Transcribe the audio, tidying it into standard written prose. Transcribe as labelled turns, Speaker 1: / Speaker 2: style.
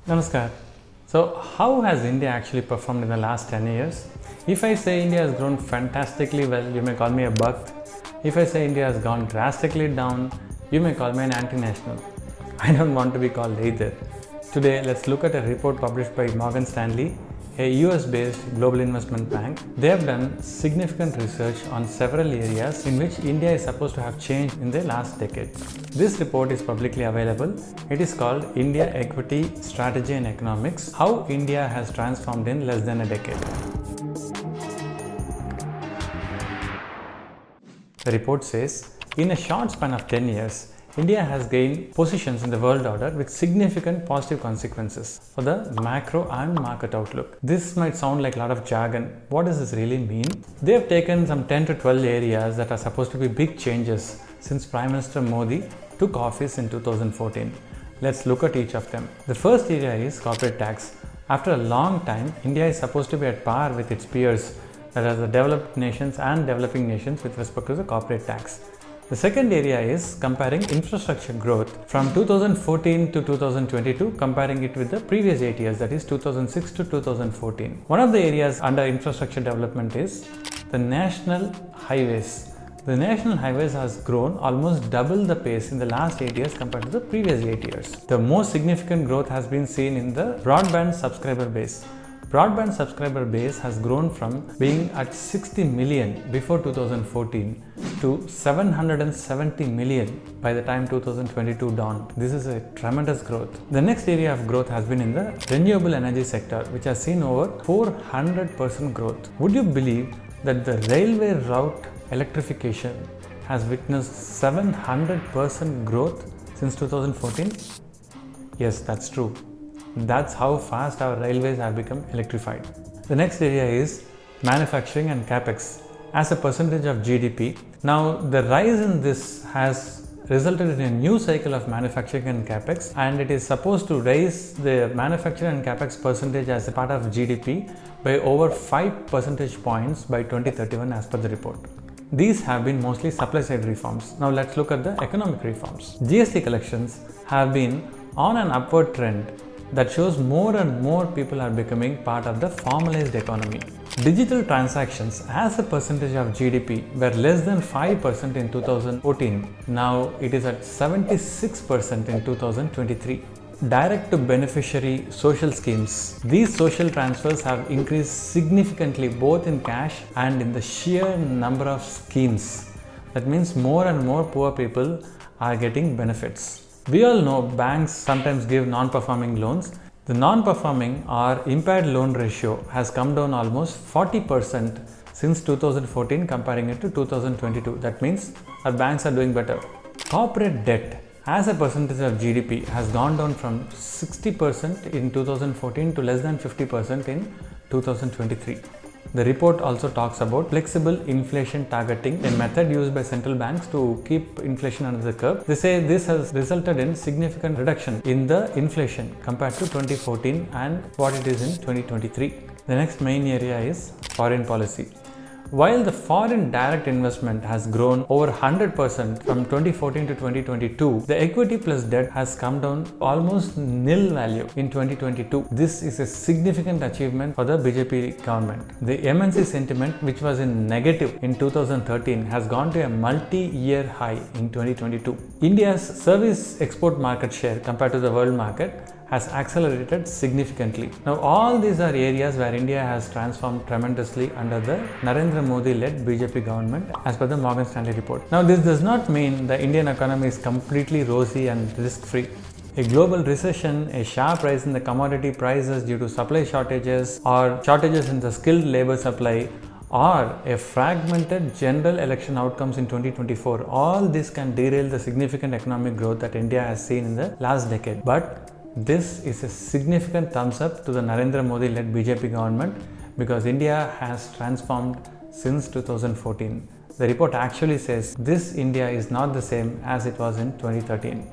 Speaker 1: Namaskar. So, how has India actually performed in the last 10 years? If I say India has grown fantastically well, you may call me a Govt. If I say India has gone drastically down, you may call me an anti-national. I don't want to be called either. Today, let's look at a report published by Morgan Stanley, a US-based global investment bank. They have done significant research on several areas in which India is supposed to have changed in the last decade. This report is publicly available. It is called India Equity Strategy and Economics: How India has Transformed in Less Than a Decade. The report says, in a short span of 10 years, India has gained positions in the world order with significant positive consequences for the macro and market outlook. This might sound like a lot of jargon. What does this really mean? They have taken some 10 to 12 areas that are supposed to be big changes since Prime Minister Modi took office in 2014. Let's look at each of them. The first area is corporate tax. After a long time, India is supposed to be at par with its peers, that is the developed nations and developing nations, with respect to the corporate tax. The second area is comparing infrastructure growth from 2014 to 2022, comparing it with the previous 8 years, that is 2006 to 2014. One of the areas under infrastructure development is the national highways. The national highways has grown almost double the pace in the last 8 years compared to the previous 8 years. The most significant growth has been seen in the broadband subscriber base. Broadband subscriber base has grown from being at 60 million before 2014 to 770 million by the time 2022 dawned. This is a tremendous growth. The next area of growth has been in the renewable energy sector, which has seen over 400% growth. Would you believe that the railway route electrification has witnessed 700% growth since 2014? Yes, that's true. That's how fast our railways have become electrified. The next area is manufacturing and capex as a percentage of GDP. Now, the rise in this has resulted in a new cycle of manufacturing and capex, and it is supposed to raise the manufacturing and capex percentage as a part of GDP by over 5 percentage points by 2031 as per the report. These have been mostly supply side reforms. Now let's look at the economic reforms. GST collections have been on an upward trend that shows more and more people are becoming part of the formalized economy. Digital transactions as a percentage of GDP were less than 5% in 2014. Now it is at 76% in 2023. Direct to beneficiary social schemes. These social transfers have increased significantly both in cash and in the sheer number of schemes. That means more and more poor people are getting benefits. We all know banks sometimes give non-performing loans. The non-performing or impaired loan ratio has come down almost 40% since 2014, comparing it to 2022. That means our banks are doing better. Corporate debt as a percentage of GDP has gone down from 60% in 2014 to less than 50% in 2023. The report also talks about flexible inflation targeting, a method used by central banks to keep inflation under the curve. They say this has resulted in significant reduction in the inflation compared to 2014 and what it is in 2023. The next main area is foreign policy. While the foreign direct investment has grown over 100% from 2014 to 2022, the equity plus debt has come down almost nil value in 2022. This is a significant achievement for the BJP government. The MNC sentiment, which was in negative in 2013, has gone to a multi-year high in 2022. India's service export market share compared to the world market has accelerated significantly. Now all these are areas where India has transformed tremendously under the Narendra Modi led BJP government as per the Morgan Stanley report. Now this does not mean the Indian economy is completely rosy and risk free. A global recession, a sharp rise in the commodity prices due to supply shortages or shortages in the skilled labor supply, or a fragmented general election outcomes in 2024, all this can derail the significant economic growth that India has seen in the last decade. But this is a significant thumbs up to the Narendra Modi led BJP government because India has transformed since 2014. The report actually says this India is not the same as it was in 2013.